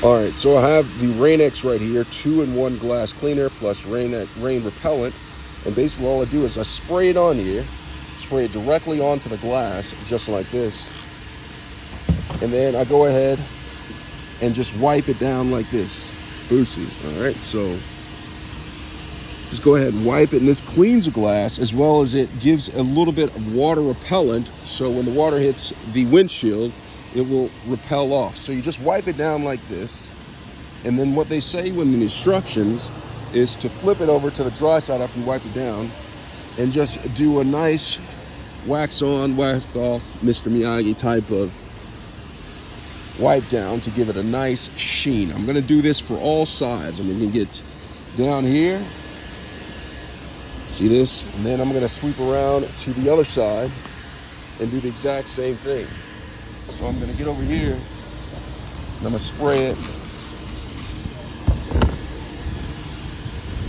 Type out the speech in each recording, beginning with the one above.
All right, so I have the Rain-X right here, 2-in-1 glass cleaner plus rain repellent. And basically all I do is I spray it on here, spray it directly onto the glass, just like this. And then I go ahead and just wipe it down like this. Boosie. All right, so just go ahead and wipe it, and this cleans the glass as well as it gives a little bit of water repellent, so when the water hits the windshield, it will repel off. So you just wipe it down like this, and then what they say in the instructions is to flip it over to the dry side after you wipe it down and just do a nice wax on, wax off, Mr. Miyagi type of wipe down to give it a nice sheen. I'm gonna do this for all sides. I'm gonna get down here, see this, and then I'm gonna sweep around to the other side and do the exact same thing. So I'm gonna get over here and I'm gonna spray it,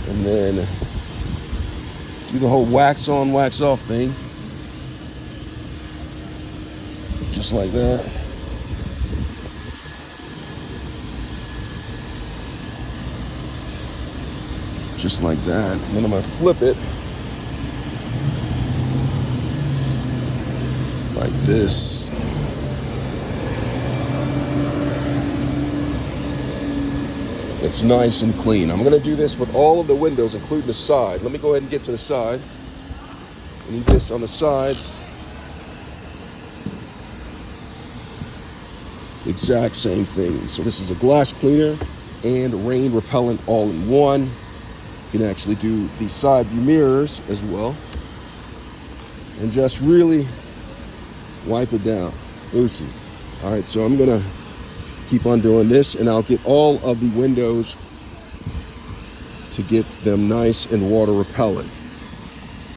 and then do the whole wax on, wax off thing, just like that. Just like that. And then I'm gonna flip it like this. It's nice and clean. I'm gonna do this with all of the windows, including the side. Let me go ahead and get to the side. I need this on the sides. Exact same thing. So this is a glass cleaner and rain repellent all in one. You can actually do the side view mirrors as well. And just really wipe it down. Lucy. All right, so I'm gonna keep on doing this, and I'll get all of the windows to get them nice and water repellent.